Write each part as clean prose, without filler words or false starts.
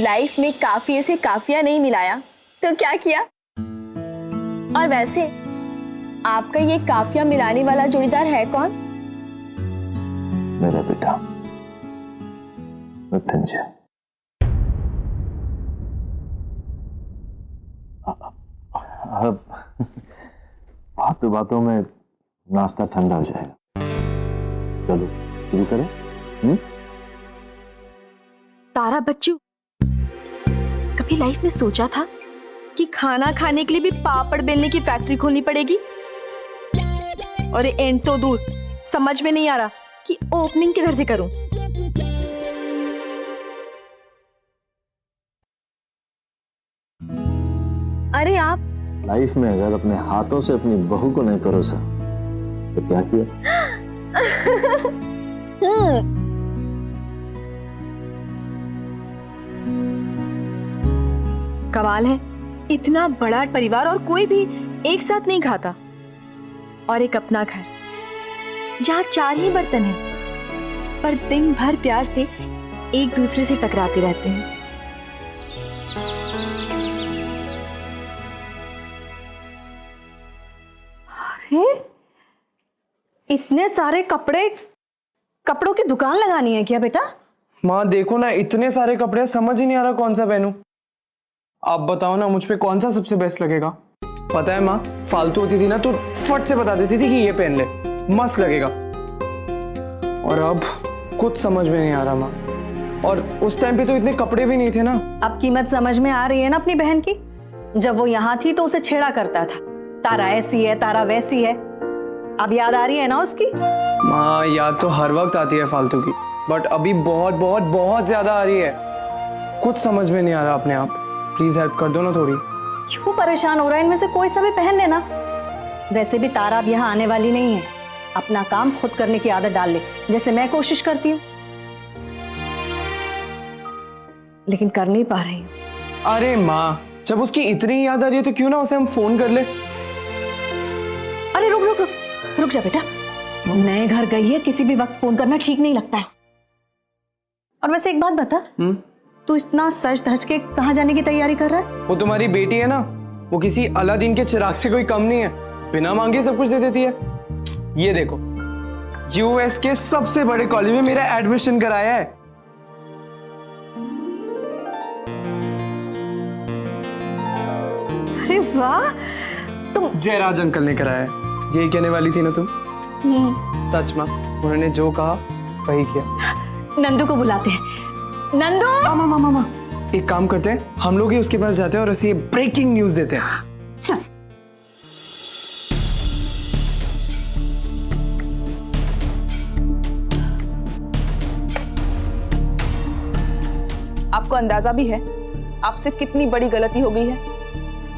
Life में काफिये से काफिया नहीं मिलाया तो क्या किया? और वैसे आपका ये काफिया मिलाने वाला जोड़ीदार है कौन? मेरा बेटा मृत्युंजय। अब बातों बातों में नाश्ता ठंडा हो जाएगा। चलो शुरू करें। तारा बच्चू, कभी लाइफ में सोचा था कि खाना खाने के लिए भी पापड़ बेलने की फैक्ट्री खोलनी पड़ेगी? और एंड तो दूर, समझ में नहीं आ रहा कि ओपनिंग किधर से करूं। अरे आप लाइफ में अगर अपने हाथों से अपनी बहू को नहीं परोसा तो क्या किया? कमाल है, इतना बड़ा परिवार और कोई भी एक साथ नहीं खाता। और एक अपना घर जहां 4 ही बर्तन हैं, पर दिन भर प्यार से एक दूसरे से टकराते रहते हैं। अरे इतने सारे कपड़ों की दुकान लगानी है क्या बेटा? माँ देखो ना, इतने सारे कपड़े, समझ ही नहीं आ रहा कौन सा पहनूं। आप बताओ ना, मुझ पे कौन सा सबसे बेस्ट लगेगा? पता है माँ, फालतू होती थी ना तो फट से बता देती थी कि ये पहन ले, मस्त लगेगा। और अब कुछ समझ में नहीं आ रहा माँ। और उस टाइम पे तो इतने कपड़े भी नहीं थे ना। अब कीमत समझ में आ रही है ना अपनी बहन की? जब वो यहाँ थी तो उसे छेड़ा करता था, तारा ऐसी है, तारा वैसी है। अब याद आ रही है ना उसकी? माँ याद तो हर वक्त आती है फालतू की, बट अभी बहुत बहुत बहुत ज्यादा आ रही है। कुछ समझ में नहीं आ रहा अपने आप। प्लीज हेल्प कर दो ना थोड़ी। क्यों परेशान हो रहा है? इनमें से कोई सा भी पहन लेना। वैसे भी तारा अब यहाँ आने वाली नहीं है। अपना काम खुद करने की आदत डाल ले, जैसे मैं कोशिश करती हूँ, लेकिन कर नहीं पा रही हूँ। अरे माँ, जब उसकी इतनी याद आ रही है तो क्यों ना उसे हम फोन कर ले। अरे रुक रुक रुक रुक जा बेटा, नए घर गई है, किसी भी वक्त फोन करना ठीक नहीं लगता है। और वैसे एक बात बता, तू इतना सज धज के कहाँ जाने की तैयारी कर रहा है? वो तुम्हारी बेटी है ना, वो किसी अलादीन के चिराग से कोई कम नहीं है, बिना मांगे सब कुछ दे देती है। ये देखो, यूएस के सबसे बड़े कॉलेज में मेरा एडमिशन कराया है। अरे वाह, तुम जयराज अंकल ने कराया है। यही कहने वाली थी ना तुम? सच माँ, उन्होंने जो कहा वही किया। नंदू को बुलाते हैं। नंदू! मामा मामा मामा, एक काम करते हैं, हम लोग ही उसके पास जाते हैं और उसे ब्रेकिंग न्यूज देते हैं। चल। आपको अंदाजा भी है आपसे कितनी बड़ी गलती हो गई है?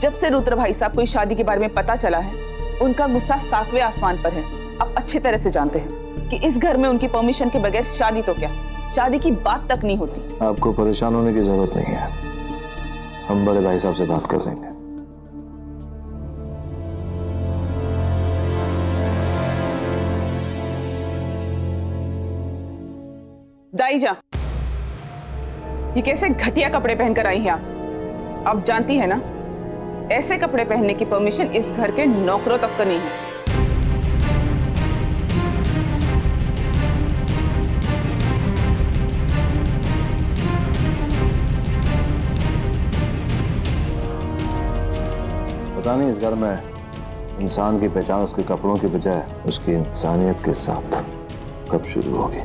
जब से रुद्र भाई साहब को इस शादी के बारे में पता चला है, उनका गुस्सा 7वें आसमान पर है। आप अच्छी तरह से जानते हैं कि इस घर में उनकी परमिशन के बगैर शादी तो क्या, शादी की बात तक नहीं होती। आपको परेशान होने की जरूरत नहीं है, हम बड़े भाई साहब से बात कर लेंगे। दाईजा, ये कैसे घटिया कपड़े पहनकर आई हैं आप जानती है ना, ऐसे कपड़े पहनने की परमिशन इस घर के नौकरों तक का नहीं है। पता नहीं इस घर में इंसान की पहचान उसके कपड़ों की बजाय उसकी इंसानियत के साथ कब शुरू होगी।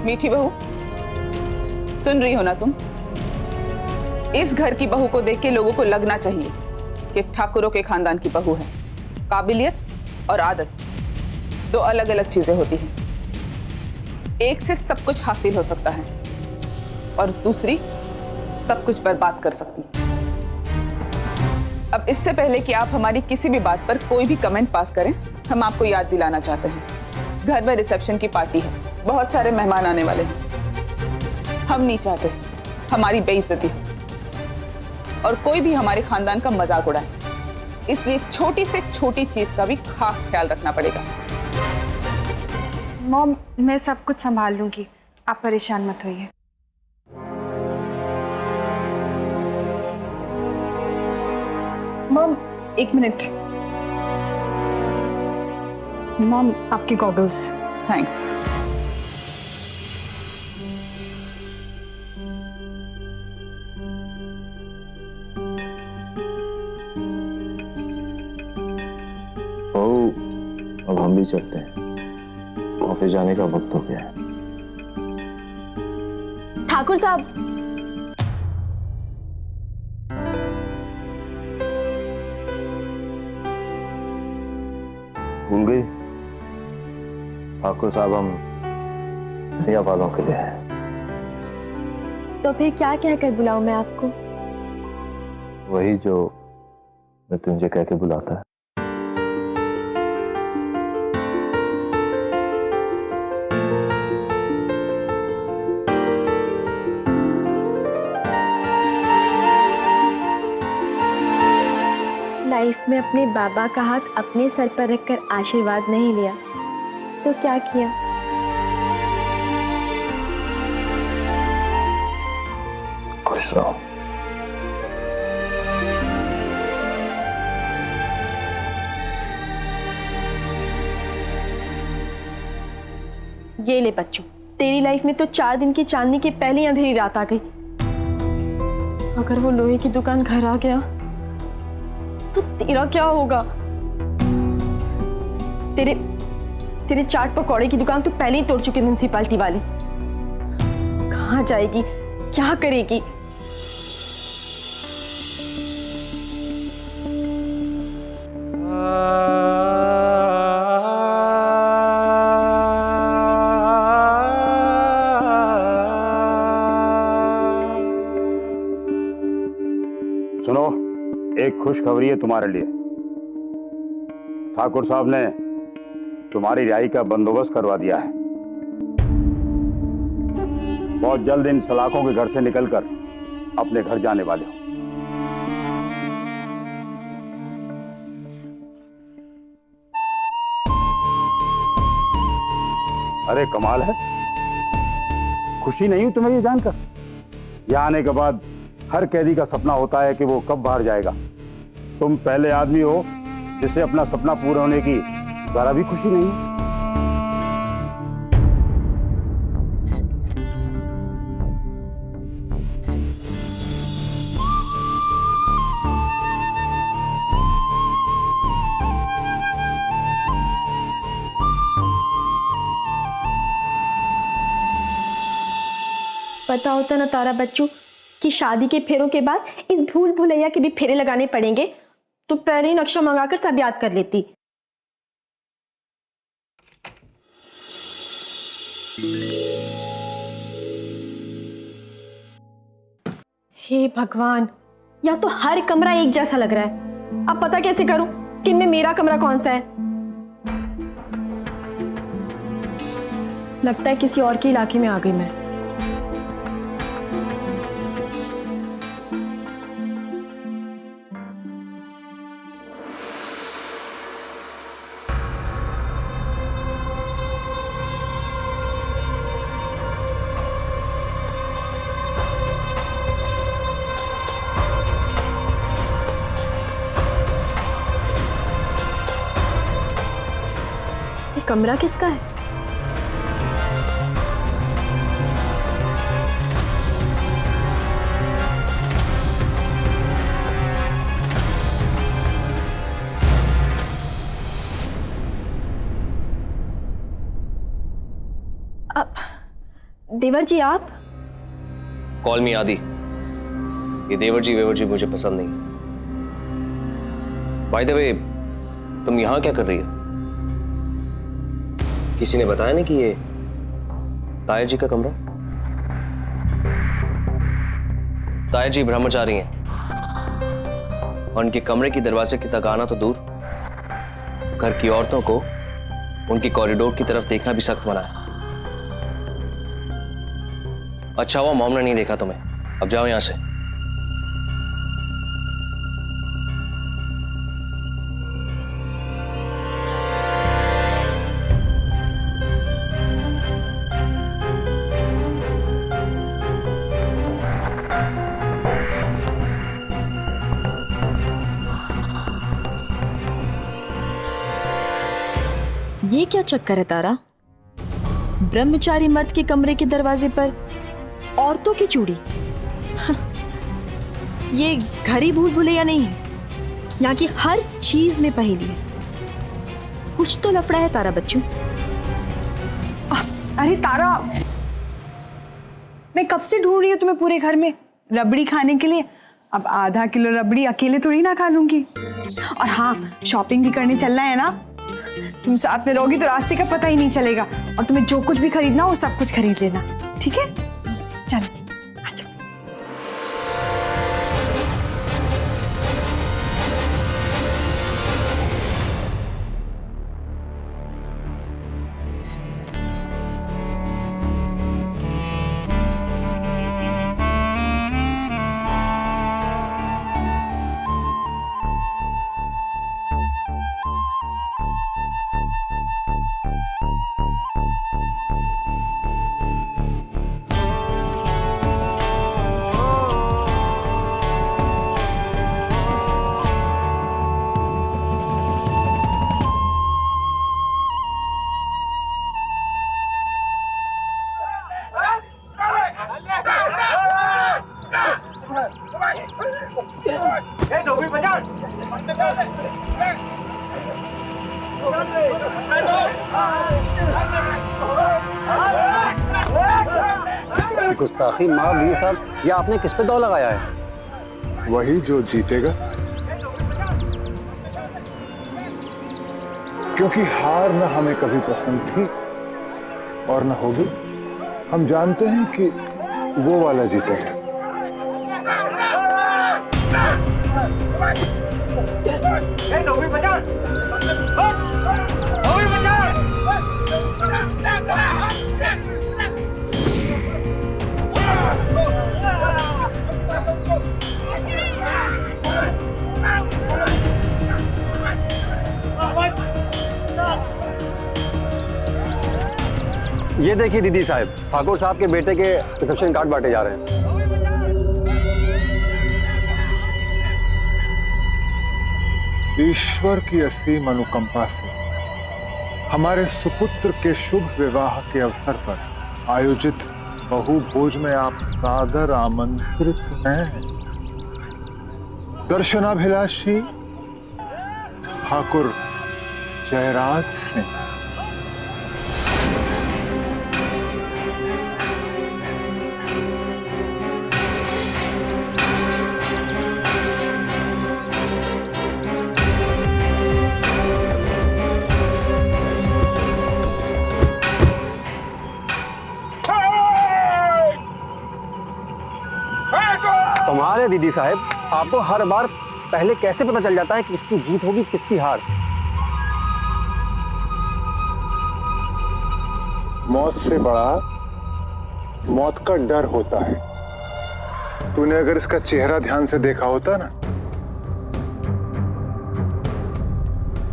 मीठी बहू, सुन रही हो ना तुम? इस घर की बहू को देख के लोगों को लगना चाहिए कि ठाकुरों के खानदान की बहू है। काबिलियत और आदत दो अलग अलग चीजें होती हैं। एक से सब कुछ हासिल हो सकता है और दूसरी सब कुछ बर्बाद कर सकती है। अब इससे पहले कि आप हमारी किसी भी बात पर कोई भी कमेंट पास करें, हम आपको याद दिलाना चाहते हैं, घर में रिसेप्शन की पार्टी है, बहुत सारे मेहमान आने वाले हैं। हम नहीं चाहते हमारी बेइज्जती हो और कोई भी हमारे खानदान का मजाक उड़ाए, इसलिए छोटी से छोटी चीज का भी खास ख्याल रखना पड़ेगा। मॉम, मैं सब कुछ संभाल लूंगी, आप परेशान मत होइए। मॉम, एक मिनट। मॉम, आपके गॉगल्स। थैंक्स। बहू, अब हम भी चलते हैं, ऑफिस जाने का वक्त हो गया है। ठाकुर साहब, भूल गई? ठाकुर साहब हम दुनिया वालों के लिए हैं। तो फिर क्या कहकर बुलाऊं मैं आपको? वही जो मैं तुझे कह के बुलाता है। लाइफ में अपने बाबा का हाथ अपने सर पर रखकर आशीर्वाद नहीं लिया तो क्या किया? खुश रहो। ये ले बच्चों, तेरी लाइफ में तो 4 दिन की चांदनी के पहले ही अंधेरी रात आ गई। अगर वो लोहे की दुकान घर आ गया तो तेरा क्या होगा? तेरे चाट पकौड़े की दुकान तो पहले ही तोड़ चुके म्युनिसिपालिटी वाले। कहाँ जाएगी, क्या करेगी? सुनो, एक खुशखबरी है तुम्हारे लिए। ठाकुर साहब ने तुम्हारी रिहाई का बंदोबस्त करवा दिया है। बहुत जल्द इन सलाखों के घर से निकलकर अपने घर जाने वाले हो। अरे कमाल है, खुशी नहीं हुई तुम्हें ये जानकर? यहाँ आने के बाद हर कैदी का सपना होता है कि वो कब बाहर जाएगा। तुम पहले आदमी हो जिसे अपना सपना पूरा होने की जरा भी खुशी नहीं है। पता होता ना तारा बच्चों कि शादी के फेरों के बाद इस भूल भुलैया के भी फेरे लगाने पड़ेंगे तो पहले ही नक्शा मंगाकर सब याद कर लेती। हे भगवान, या तो हर कमरा एक जैसा लग रहा है। अब पता कैसे करूं कि इनमें मेरा कमरा कौन सा है? लगता है किसी और के इलाके में आ गई मैं। कमरा किसका है? अब देवर जी आप? कॉल मी आदि। ये देवर जी वेवर जी मुझे पसंद नहीं। बाय द वे, तुम यहां क्या कर रही हो? किसी ने बताया नहीं कि ये ताया जी का कमरा? ताया जी ब्रह्मचारी हैं और उनके कमरे की दरवाजे की तक आना तो दूर, घर की औरतों को उनकी कॉरिडोर की तरफ देखना भी सख्त मना है। अच्छा हुआ मॉम ने नहीं देखा तुम्हें। अब जाओ यहां से। ये क्या चक्कर है तारा? ब्रह्मचारी मर्द के कमरे के दरवाजे पर औरतों की चूड़ी। ये घर ही भूल भुलैया नहीं है, यहाँ की हर चीज में पहेली है। कुछ तो लफड़ा है तारा बच्चू। अरे तारा, मैं कब से ढूंढ रही हूँ तुम्हें पूरे घर में रबड़ी खाने के लिए। अब आधा किलो रबड़ी अकेले थोड़ी ना खा लूंगी। और हाँ, शॉपिंग भी करने चलना है ना। तुम साथ में रहोगी तो रास्ते का पता ही नहीं चलेगा, और तुम्हें जो कुछ भी खरीदना हो सब कुछ खरीद लेना, ठीक है? चलो आजा। गुस्ताखी माफ दी साहब, ये आपने किस पे दौड़ लगाया है? वही जो जीतेगा, क्योंकि हार न हमें कभी पसंद थी और न होगी। हम जानते हैं कि वो वाला जीतेगा। ये देखिए दीदी साहब, ठाकुर साहब के बेटे के रिसेप्शन कार्ड बांटे जा रहे हैं। ईश्वर की असीम अनुकंपा से हमारे सुपुत्र के शुभ विवाह के अवसर पर आयोजित बहु भोज में आप सादर आमंत्रित हैं। दर्शनाभिलाषी ठाकुर जयराज सिंह। तुम्हारे दीदी साहब, आपको हर बार पहले कैसे पता चल जाता है कि किसकी जीत होगी किसकी हार? मौत से बड़ा मौत का डर होता है। तूने अगर इसका चेहरा ध्यान से देखा होता ना,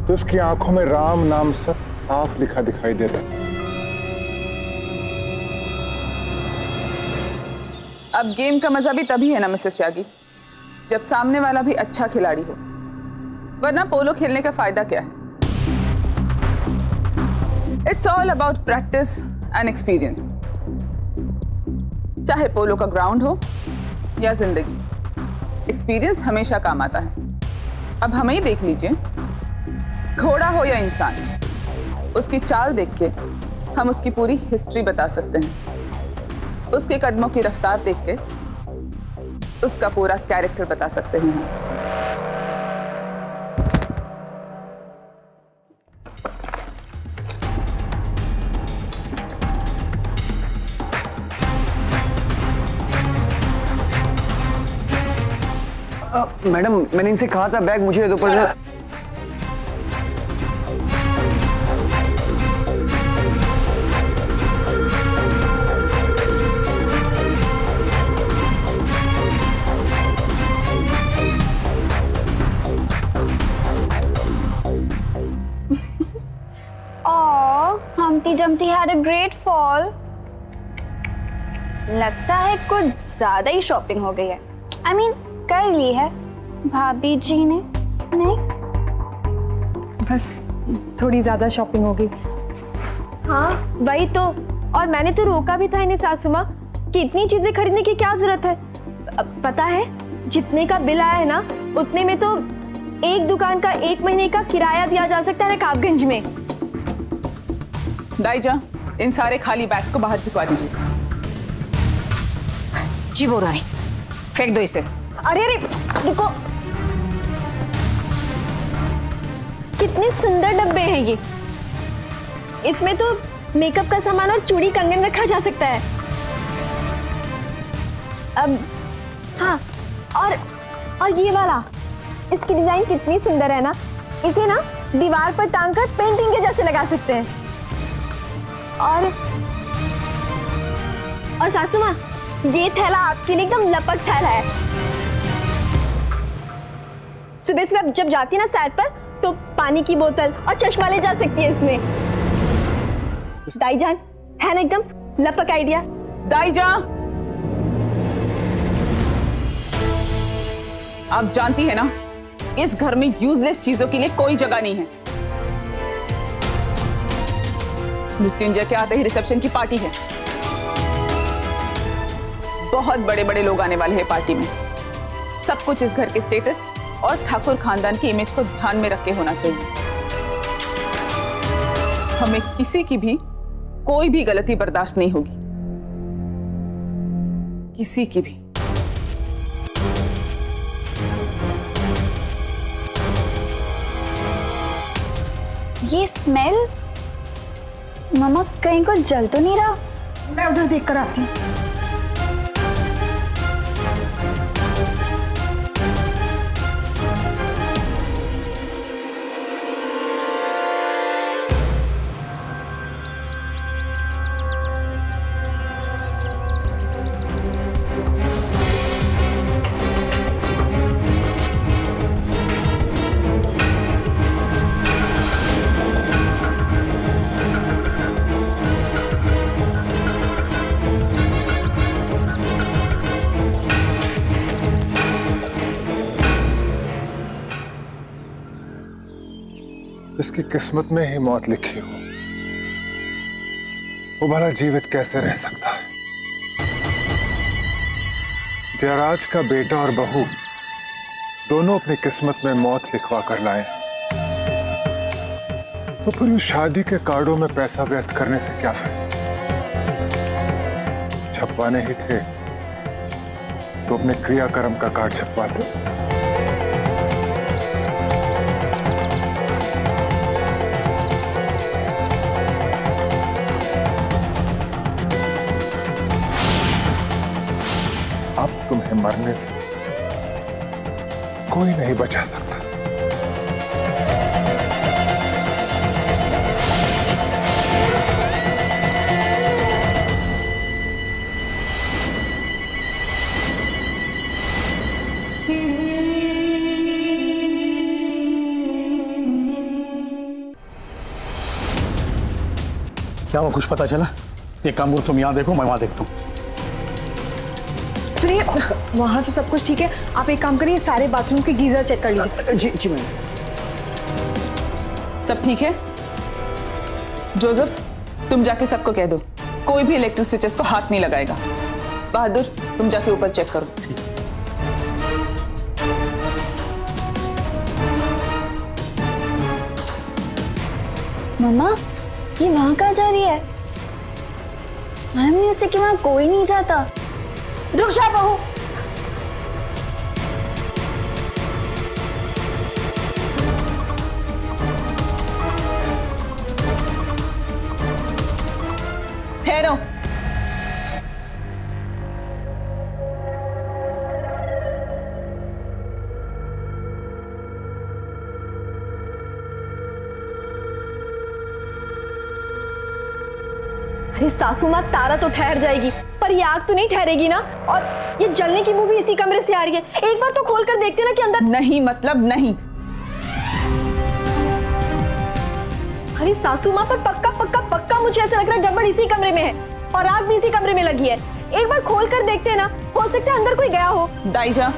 तो इसकी आंखों में राम नाम सब साफ लिखा दिखाई देता। अब गेम का मजा भी तभी है ना मिसेस त्यागी, जब सामने वाला भी अच्छा खिलाड़ी हो, वरना पोलो खेलने का फायदा क्या है? It's all about practice and experience. चाहे पोलो का ग्राउंड हो या जिंदगी, एक्सपीरियंस हमेशा काम आता है। अब हमें ही देख लीजिए, घोड़ा हो या इंसान, उसकी चाल देख के हम उसकी पूरी हिस्ट्री बता सकते हैं। उसके कदमों की रफ्तार देख के उसका पूरा कैरेक्टर बता सकते हैं। मैडम, मैंने इनसे कहा था बैग मुझे दो, पर Humpty Dumpty had a great fall. लगता है कुछ ज्यादा ही शॉपिंग हो गई है। I mean, कर ली है भाभी जी ने, नहीं? बस थोड़ी ज्यादा शॉपिंग हो गई। हाँ वही तो, और मैंने तो रोका भी था इन्हें सासू माँ कि इतनी चीजें खरीदने की क्या जरूरत है। पता है जितने का बिल आया है ना, उतने में तो एक दुकान का 1 महीने का किराया दिया जा सकता है रकाबगंज में। दाईजा, इन सारे खाली बैग्स को बाहर भिजवा दीजिए। जी बोल रानी, फेंक दो इसे। अरे अरे रुको, कितने सुंदर डब्बे हैं ये। इसमें तो मेकअप का सामान और चूड़ी कंगन रखा जा सकता है। अब हाँ, और ये वाला, इसकी डिजाइन कितनी सुंदर है ना। इसे ना दीवार पर टांग कर पेंटिंग के जैसे लगा सकते हैं। और सासू माँ, ये थैला आपके लिए एकदम लपक थैला है। सुबह सुबह जब जाती है ना सैर पर, तो पानी की बोतल और चश्मा ले जा सकती है इसमें। दाईजान, है ना एकदम लपक आइडिया। दाईजा, आप जानती है ना, इस घर में यूजलेस चीजों के लिए कोई जगह नहीं है। मृत्युंजय के आते ही रिसेप्शन की पार्टी है। बहुत बड़े बड़े लोग आने वाले हैं पार्टी में। सब कुछ इस घर के स्टेटस और ठाकुर खानदान की इमेज को ध्यान में रख के होना चाहिए। हमें किसी की भी कोई भी गलती बर्दाश्त नहीं होगी, किसी की भी। ये स्मेल, मम्मा कहीं को जल तो नहीं रहा? मैं उधर देख कर आती हूँ। इसकी किस्मत में ही मौत लिखी हो, वो भला जीवित कैसे रह सकता है? जयराज का बेटा और बहू दोनों अपनी किस्मत में मौत लिखवा कर लाए, तो फिर उस शादी के कार्डों में पैसा व्यर्थ करने से क्या फायदा? छपवाने ही थे तो अपने क्रियाकर्म का कार्ड छपवाते। अब तुम्हें मरने से कोई नहीं बचा सकता। क्या वो कुछ पता चला? एक काम करो, तुम यहाँ देखो, मैं वहां देखता हूँ। सुनिए, वहां तो सब कुछ ठीक है, आप एक काम करिए, सारे बाथरूम के गीजर चेक कर लीजिए। जी जी मैम। सब ठीक है? जोसेफ, तुम जाके सबको कह दो कोई भी इलेक्ट्रिक स्विचेस को हाथ नहीं लगाएगा। बहादुर, तुम जाके ऊपर चेक करो। मम्मा, ये वहां कहाँ जा रही है? मालूम नहीं उसे कि वहां कोई नहीं जाता। रुक जा बहू। ठहरो। अरे सासू माँ, तारा तो ठहर जाएगी पर ये आग तो नहीं ठहरेगी ना। और ये जलने की बू भी इसी कमरे से आ रही है। एक बार तो खोल कर देखते ना कि अंदर। नहीं मतलब नहीं। अरे सासू माँ, पर पक्का पक्का पक्का मुझे ऐसा लग रहा है गड़बड़ इसी कमरे में है और आग भी इसी कमरे में लगी है। एक बार खोल कर देखते हैं ना, हो सकता है अंदर कोई गया हो। दाईजा,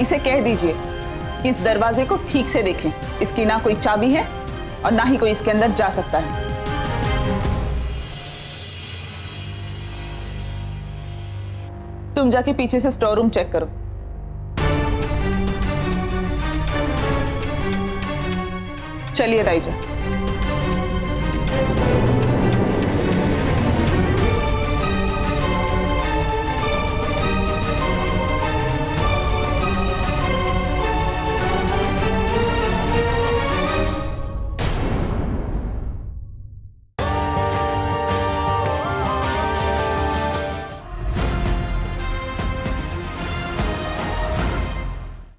इसे कह दीजिए कि इस दरवाजे को ठीक से देखें। इसकी ना कोई चाबी है और ना ही कोई इसके अंदर जा सकता है। तुम जाके पीछे से स्टोर रूम चेक करो। चलिए दाई जी।